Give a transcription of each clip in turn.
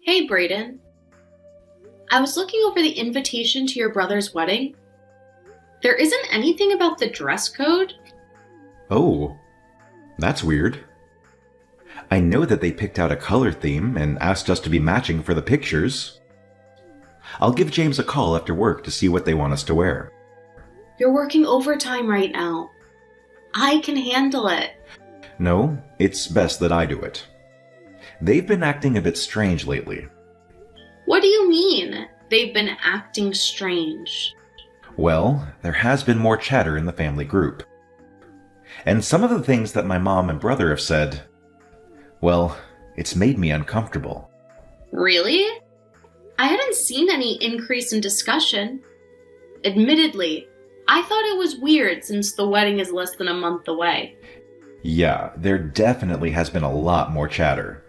Hey, Brayden. I was looking over the invitation to your brother's wedding. There isn't anything about the dress code. Oh, that's weird. I know that they picked out a color theme and asked us to be matching for the pictures. I'll give James a call after work to see what they want us to wear. You're working overtime right now. I can handle it. No, it's best that I do it. They've been acting a bit strange lately. What do you mean, they've been acting strange? Well, there has been more chatter in the family group. And some of the things that my mom and brother have said, well, it's made me uncomfortable. Really? I hadn't seen any increase in discussion. Admittedly, I thought it was weird since the wedding is less than a month away. Yeah, there definitely has been a lot more chatter.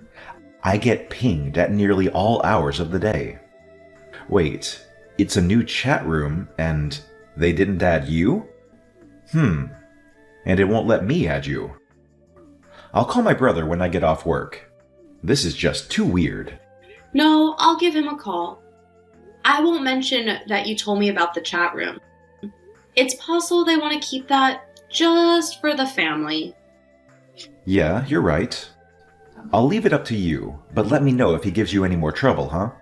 I get pinged at nearly all hours of the day. Wait, it's a new chat room and they didn't add you? And it won't let me add you. I'll call my brother when I get off work. This is just too weird. No, I'll give him a call. I won't mention that you told me about the chat room. It's possible they want to keep that just for the family. Yeah, you're right. I'll leave it up to you, but let me know if he gives you any more trouble, huh?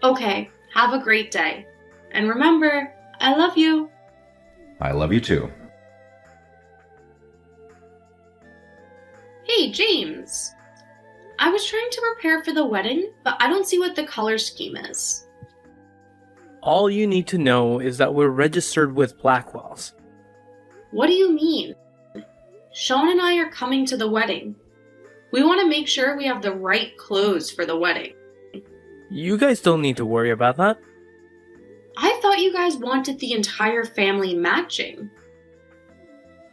Okay, have a great day. And remember, I love you. I love you too. Hey, James. I was trying to prepare for the wedding, but I don't see what the color scheme is. All you need to know is that we're registered with Blackwell's. What do you mean? Sean and I are coming to the wedding. We want to make sure we have the right clothes for the wedding. You guys don't need to worry about that. I thought you guys wanted the entire family matching.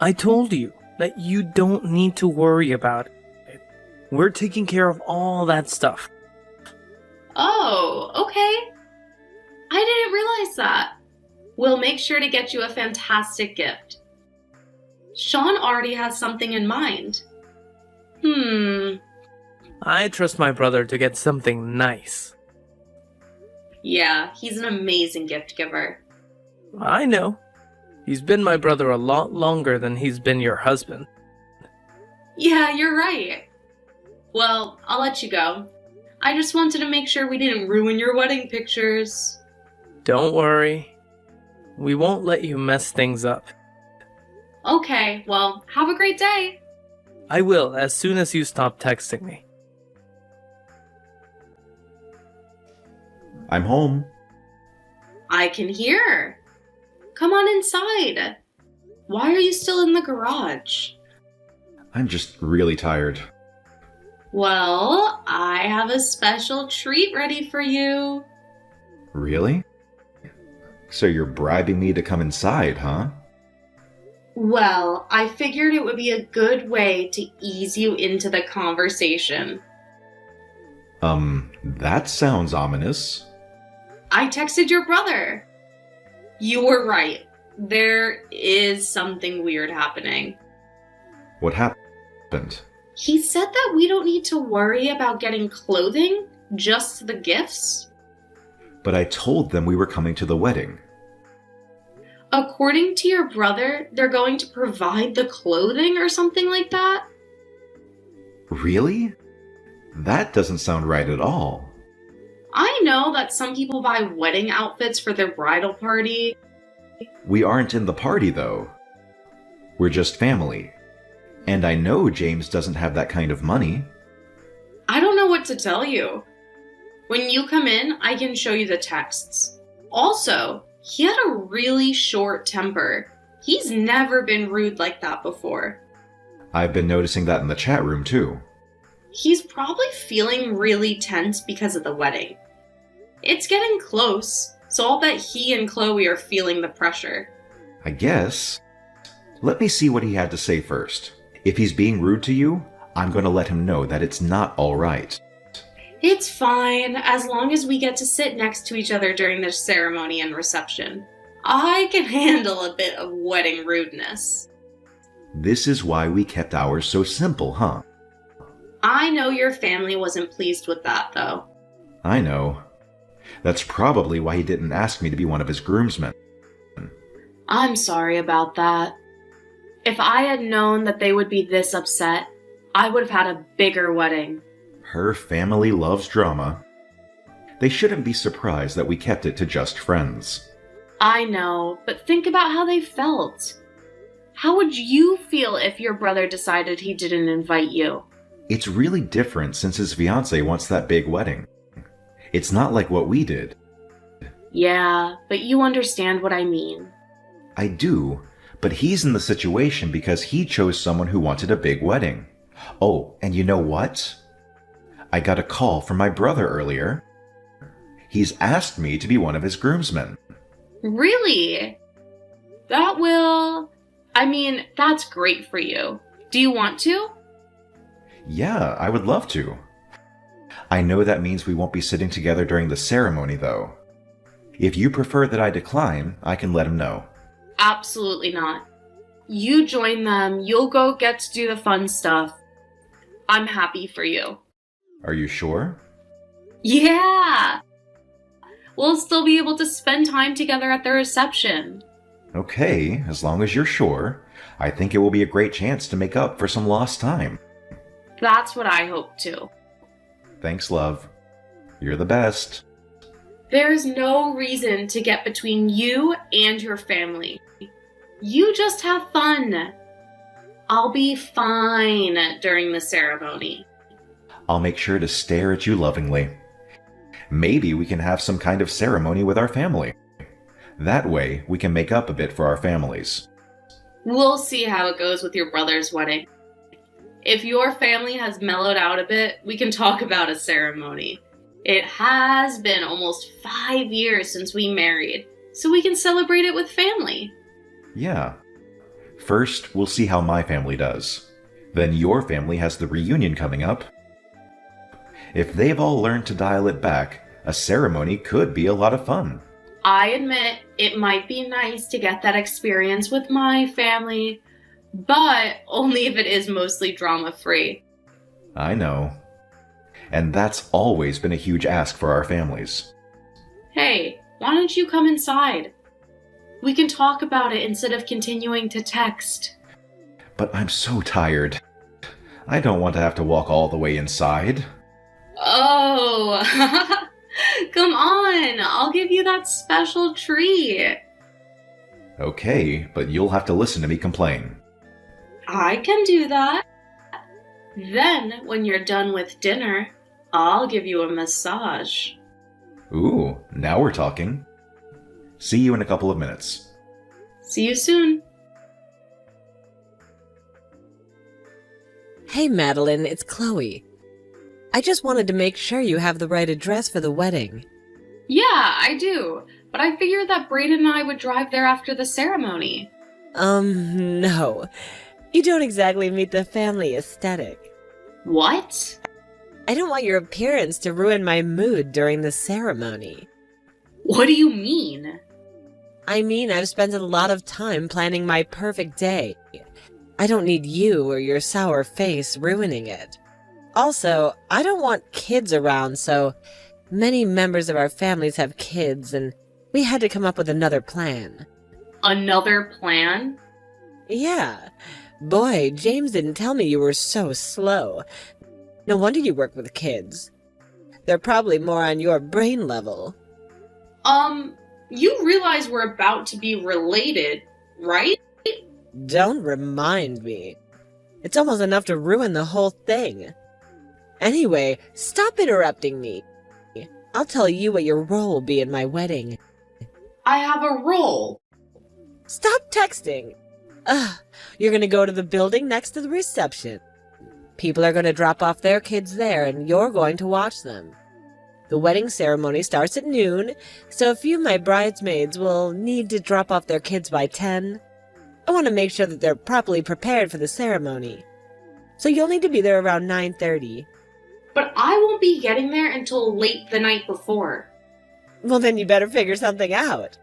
I told you that you don't need to worry about it. We're taking care of all that stuff. Oh, okay. I didn't realize that. We'll make sure to get you a fantastic gift. Sean already has something in mind. I trust my brother to get something nice. Yeah, he's an amazing gift giver. I know. He's been my brother a lot longer than he's been your husband. Yeah, you're right. Well, I'll let you go. I just wanted to make sure we didn't ruin your wedding pictures. Don't worry. We won't let you mess things up. Okay, well, have a great day. I will as soon as you stop texting me. I'm home. I can hear. Come on inside. Why are you still in the garage? I'm just really tired. Well, I have a special treat ready for you. Really? So you're bribing me to come inside, huh? Well, I figured it would be a good way to ease you into the conversation. That sounds ominous. I texted your brother. You were right. There is something weird happening. What happened? He said that we don't need to worry about getting clothing, just the gifts. But I told them we were coming to the wedding. According to your brother, they're going to provide the clothing or something like that? Really? That doesn't sound right at all. I know that some people buy wedding outfits for their bridal party. We aren't in the party, though. We're just family. And I know James doesn't have that kind of money. I don't know what to tell you. When you come in, I can show you the texts. Also, he had a really short temper. He's never been rude like that before. I've been noticing that in the chat room, too. He's probably feeling really tense because of the wedding. It's getting close, so I'll bet he and Chloe are feeling the pressure. I guess. Let me see what he had to say first. If he's being rude to you, I'm going to let him know that it's not all right. It's fine, as long as we get to sit next to each other during the ceremony and reception. I can handle a bit of wedding rudeness. This is why we kept ours so simple, huh? I know your family wasn't pleased with that, though. I know. That's probably why he didn't ask me to be one of his groomsmen. I'm sorry about that. If I had known that they would be this upset, I would have had a bigger wedding. Her family loves drama. They shouldn't be surprised that we kept it to just friends. I know, but think about how they felt. How would you feel if your brother decided he didn't invite you? It's really different since his fiancée wants that big wedding. It's not like what we did. Yeah, but you understand what I mean. I do, but he's in the situation because he chose someone who wanted a big wedding. Oh, and you know what? I got a call from my brother earlier. He's asked me to be one of his groomsmen. Really? That's great for you. Do you want to? Yeah, I would love to. I know that means we won't be sitting together during the ceremony, though. If you prefer that I decline, I can let him know. Absolutely not. You join them, you'll go get to do the fun stuff. I'm happy for you. Are you sure? Yeah! We'll still be able to spend time together at the reception. Okay, as long as you're sure. I think it will be a great chance to make up for some lost time. That's what I hope too. Thanks, love. You're the best. There's no reason to get between you and your family. You just have fun. I'll be fine during the ceremony. I'll make sure to stare at you lovingly. Maybe we can have some kind of ceremony with our family. That way, we can make up a bit for our families. We'll see how it goes with your brother's wedding. If your family has mellowed out a bit, we can talk about a ceremony. It has been almost 5 years since we married, so we can celebrate it with family. Yeah. First, we'll see how my family does. Then your family has the reunion coming up. If they've all learned to dial it back, a ceremony could be a lot of fun. I admit it might be nice to get that experience with my family, but only if it is mostly drama-free. I know. And that's always been a huge ask for our families. Hey, why don't you come inside? We can talk about it instead of continuing to text. But I'm so tired. I don't want to have to walk all the way inside. Oh, come on, I'll give you that special treat. Okay, but you'll have to listen to me complain. I can do that. Then, when you're done with dinner, I'll give you a massage. Ooh, now we're talking. See you in a couple of minutes. See you soon. Hey, Madeline, it's Chloe. I just wanted to make sure you have the right address for the wedding. Yeah, I do. But I figured that Brayden and I would drive there after the ceremony. No. You don't exactly meet the family aesthetic. What? I don't want your appearance to ruin my mood during the ceremony. What do you mean? I mean, I've spent a lot of time planning my perfect day. I don't need you or your sour face ruining it. Also, I don't want kids around, so many members of our families have kids, and we had to come up with another plan. Another plan? Yeah. Boy, James didn't tell me you were so slow. No wonder you work with kids. They're probably more on your brain level. You realize we're about to be related, right? Don't remind me. It's almost enough to ruin the whole thing. Anyway, stop interrupting me. I'll tell you what your role will be in my wedding. I have a role. Stop texting. You're gonna go to the building next to the reception. People are gonna drop off their kids there, and you're going to watch them. The wedding ceremony starts at noon, so a few of my bridesmaids will need to drop off their kids by 10. I want to make sure that they're properly prepared for the ceremony. So you'll need to be there around 9:30. But I won't be getting there until late the night before. Well, then you better figure something out.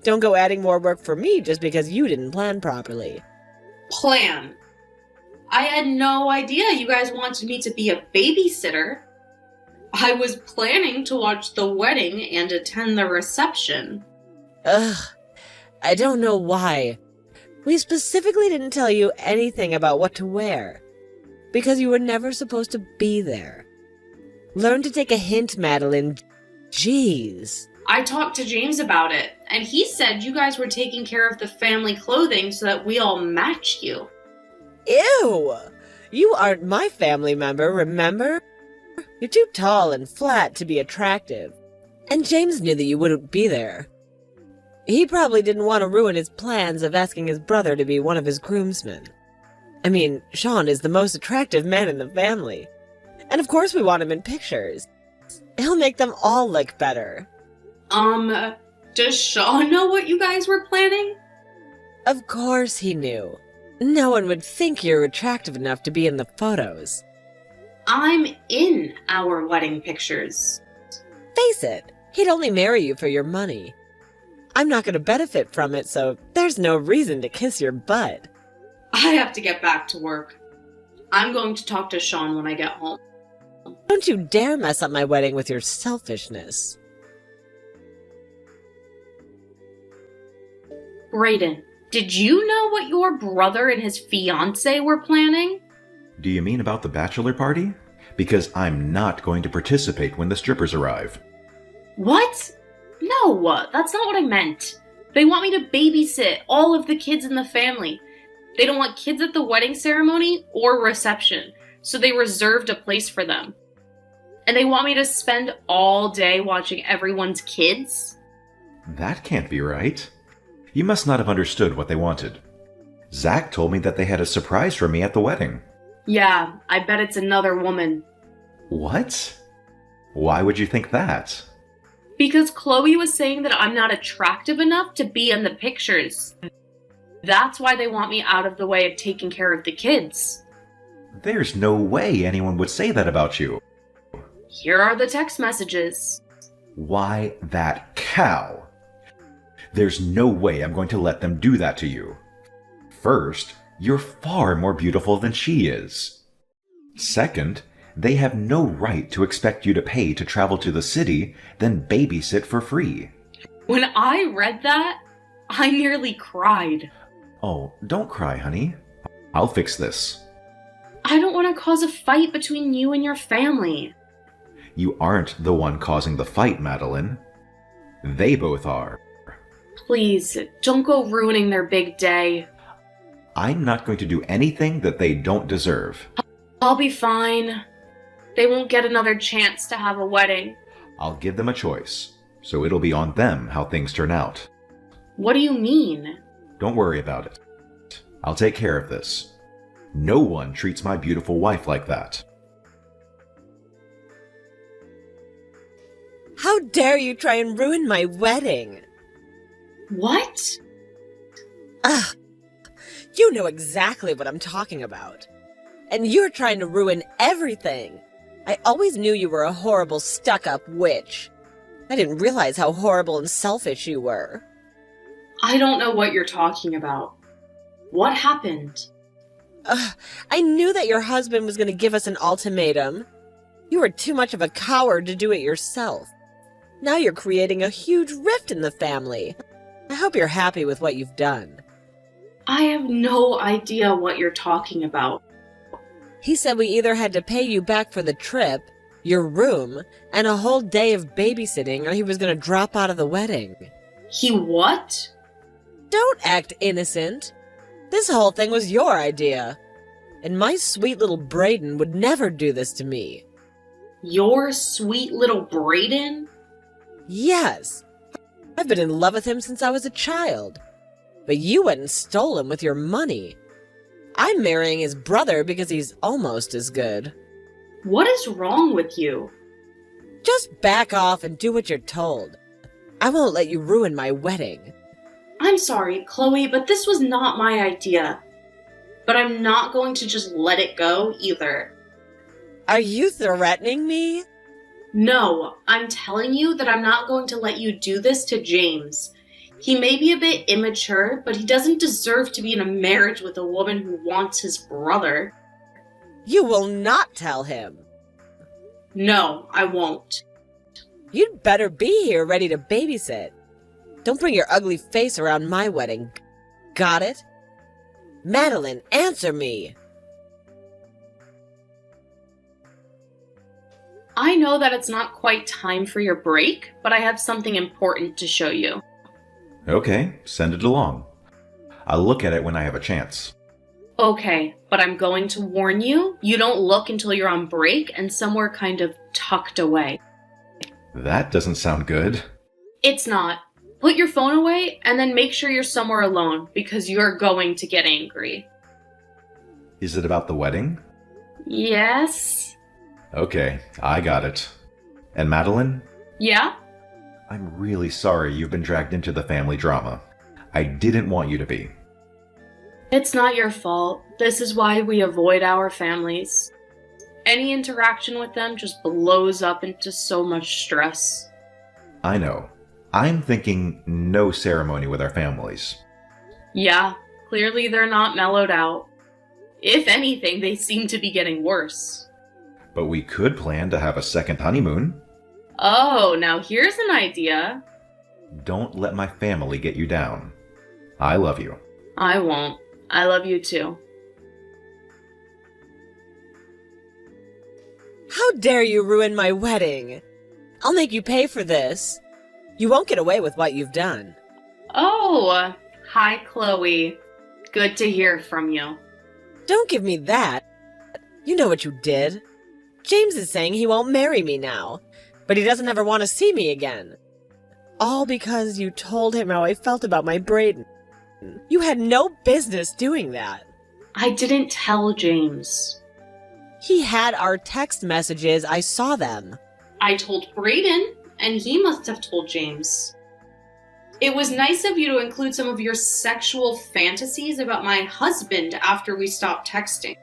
Don't go adding more work for me just because you didn't plan properly. I was planning to watch the wedding and attend the reception. Ugh, I don't know why. We specifically didn't tell you anything about what to wear, because you were never supposed to be there. Learn to take a hint, Madeline. Jeez. I talked to James about it, and he said you guys were taking care of the family clothing so that we all matched you. Ew! You aren't my family member, remember? You're too tall and flat to be attractive. And James knew that you wouldn't be there. He probably didn't want to ruin his plans of asking his brother to be one of his groomsmen. I mean, Sean is the most attractive man in the family. And of course we want him in pictures. He'll make them all look better. Does Sean know what you guys were planning? Of course he knew. No one would think you're attractive enough to be in the photos. I'm in our wedding pictures. Face it, he'd only marry you for your money. I'm not going to benefit from it, so there's no reason to kiss your butt. I have to get back to work. I'm going to talk to Sean when I get home. Don't you dare mess up my wedding with your selfishness. Brayden, did you know what your brother and his fiancée were planning? Do you mean about the bachelor party? Because I'm not going to participate when the strippers arrive. What? No, that's not what I meant. They want me to babysit all of the kids in the family. They don't want kids at the wedding ceremony or reception, so they reserved a place for them. And they want me to spend all day watching everyone's kids? That can't be right. You must not have understood what they wanted. Zach told me that they had a surprise for me at the wedding. Yeah, I bet it's another woman. What? Why would you think that? Because Chloe was saying that I'm not attractive enough to be in the pictures. That's why they want me out of the way of taking care of the kids. There's no way anyone would say that about you. Here are the text messages. Why that cow? There's no way I'm going to let them do that to you. First, you're far more beautiful than she is. Second, they have no right to expect you to pay to travel to the city, then babysit for free. When I read that, I nearly cried. Oh, don't cry, honey. I'll fix this. I don't want to cause a fight between you and your family. You aren't the one causing the fight, Madeline. They both are. Please, don't go ruining their big day. I'm not going to do anything that they don't deserve. I'll be fine. They won't get another chance to have a wedding. I'll give them a choice, so it'll be on them how things turn out. What do you mean? Don't worry about it. I'll take care of this. No one treats my beautiful wife like that. How dare you try and ruin my wedding? What? Ugh. You know exactly what I'm talking about. And you're trying to ruin everything. I always knew you were a horrible, stuck-up witch. I didn't realize how horrible and selfish you were. I don't know what you're talking about. What happened? I knew that your husband was going to give us an ultimatum. You were too much of a coward to do it yourself. Now you're creating a huge rift in the family. I hope you're happy with what you've done. I have no idea what you're talking about. He said we either had to pay you back for the trip, your room, and a whole day of babysitting, or he was going to drop out of the wedding. He what? Don't act innocent. This whole thing was your idea. And my sweet little Brayden would never do this to me. Your sweet little Brayden? Yes. I've been in love with him since I was a child. But you went and stole him with your money. I'm marrying his brother because he's almost as good. What is wrong with you? Just back off and do what you're told. I won't let you ruin my wedding. I'm sorry, Chloe, but this was not my idea. But I'm not going to just let it go either. Are you threatening me? No, I'm telling you that I'm not going to let you do this to James. He may be a bit immature, but he doesn't deserve to be in a marriage with a woman who wants his brother. You will not tell him. No, I won't. You'd better be here ready to babysit. Don't bring your ugly face around my wedding. Got it? Madeline, answer me! I know that it's not quite time for your break, but I have something important to show you. Okay, send it along. I'll look at it when I have a chance. Okay, but I'm going to warn you, you don't look until you're on break and somewhere kind of tucked away. That doesn't sound good. It's not. Put your phone away and then make sure you're somewhere alone because you're going to get angry. Is it about the wedding? Yes? Okay, I got it. And Madeline? Yeah? I'm really sorry you've been dragged into the family drama. I didn't want you to be. It's not your fault. This is why we avoid our families. Any interaction with them just blows up into so much stress. I know. I'm thinking no ceremony with our families. Yeah, clearly they're not mellowed out. If anything, they seem to be getting worse. But we could plan to have a second honeymoon. Oh, now here's an idea. Don't let my family get you down. I love you. I won't. I love you too. How dare you ruin my wedding? I'll make you pay for this. You won't get away with what you've done. Oh, hi Chloe. Good to hear from you. Don't give me that. You know what you did. James is saying he won't marry me now, but he doesn't ever want to see me again. All because you told him how I felt about my Braden. You had no business doing that. I didn't tell James. He had our text messages. I saw them. I told Brayden, and he must have told James. It was nice of you to include some of your sexual fantasies about my husband after we stopped texting.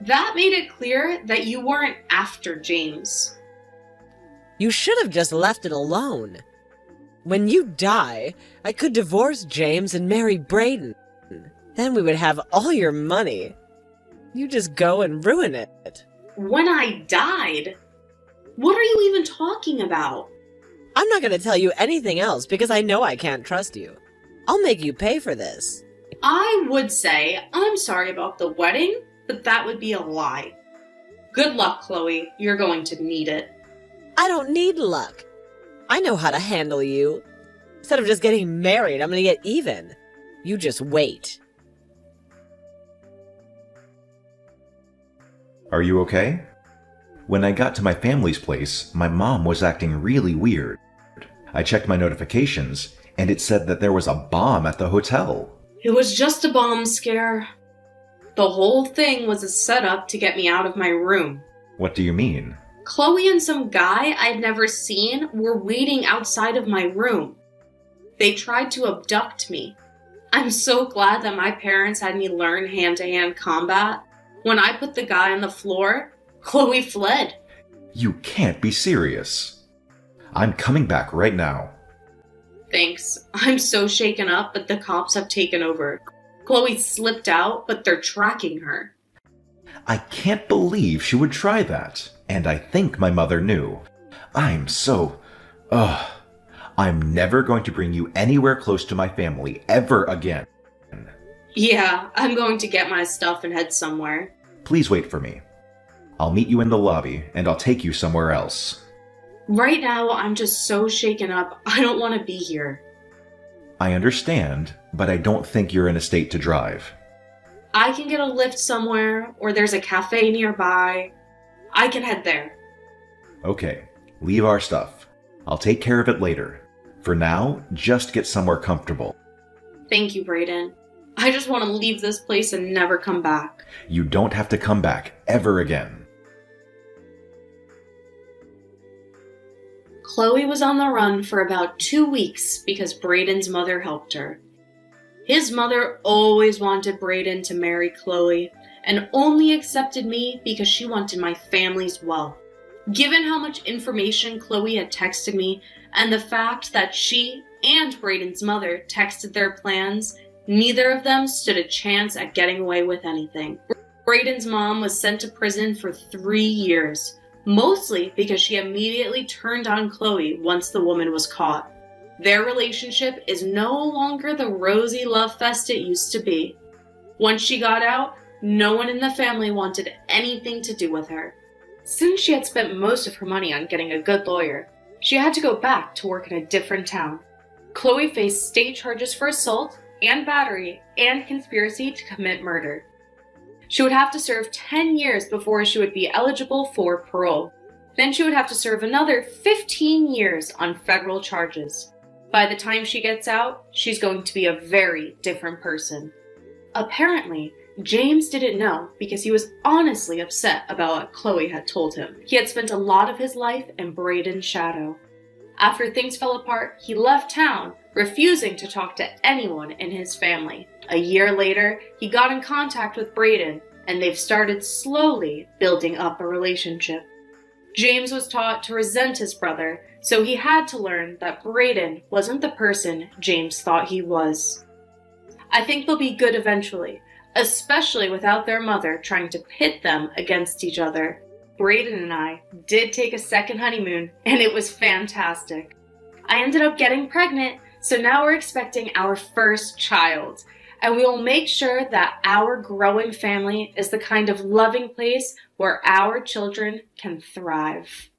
That made it clear that you weren't after James. You should have just left it alone. When you die, I could divorce James and marry Brayden. Then we would have all your money. You just go and ruin it. When I died? What are you even talking about? I'm not going to tell you anything else because I know I can't trust you. I'll make you pay for this. I would say I'm sorry about the wedding, but that would be a lie. Good luck, Chloe. You're going to need it. I don't need luck. I know how to handle you. Instead of just getting married, I'm going to get even. You just wait. Are you okay? When I got to my family's place, my mom was acting really weird. I checked my notifications, and it said that there was a bomb at the hotel. It was just a bomb scare. The whole thing was a setup to get me out of my room. What do you mean? Chloe and some guy I'd never seen were waiting outside of my room. They tried to abduct me. I'm so glad that my parents had me learn hand-to-hand combat. When I put the guy on the floor, Chloe fled. You can't be serious. I'm coming back right now. Thanks. I'm so shaken up, but the cops have taken over. Chloe slipped out, but they're tracking her. I can't believe she would try that. And I think my mother knew. I'm never going to bring you anywhere close to my family ever again. Yeah, I'm going to get my stuff and head somewhere. Please wait for me. I'll meet you in the lobby, and I'll take you somewhere else. Right now, I'm just so shaken up, I don't want to be here. I understand, but I don't think you're in a state to drive. I can get a lift somewhere, or there's a cafe nearby. I can head there. Okay, leave our stuff. I'll take care of it later. For now, just get somewhere comfortable. Thank you, Brayden. I just want to leave this place and never come back. You don't have to come back ever again. Chloe was on the run for about 2 weeks because Brayden's mother helped her. His mother always wanted Brayden to marry Chloe and only accepted me because she wanted my family's wealth. Given how much information Chloe had texted me and the fact that she and Brayden's mother texted their plans, neither of them stood a chance at getting away with anything. Brayden's mom was sent to prison for 3 years. mostly because she immediately turned on Chloe once the woman was caught. Their relationship is no longer the rosy love fest it used to be. Once she got out, no one in the family wanted anything to do with her. Since she had spent most of her money on getting a good lawyer, she had to go back to work in a different town. Chloe faced state charges for assault and battery and conspiracy to commit murder. She would have to serve 10 years before she would be eligible for parole. Then she would have to serve another 15 years on federal charges. By the time she gets out, she's going to be a very different person. Apparently, James didn't know because he was honestly upset about what Chloe had told him. He had spent a lot of his life in Braden's shadow. After things fell apart, he left town, refusing to talk to anyone in his family. A year later, he got in contact with Braden, and they've started slowly building up a relationship. James was taught to resent his brother, so he had to learn that Braden wasn't the person James thought he was. I think they'll be good eventually, especially without their mother trying to pit them against each other. Braden and I did take a second honeymoon, and it was fantastic. I ended up getting pregnant, so now we're expecting our first child, and we will make sure that our growing family is the kind of loving place where our children can thrive.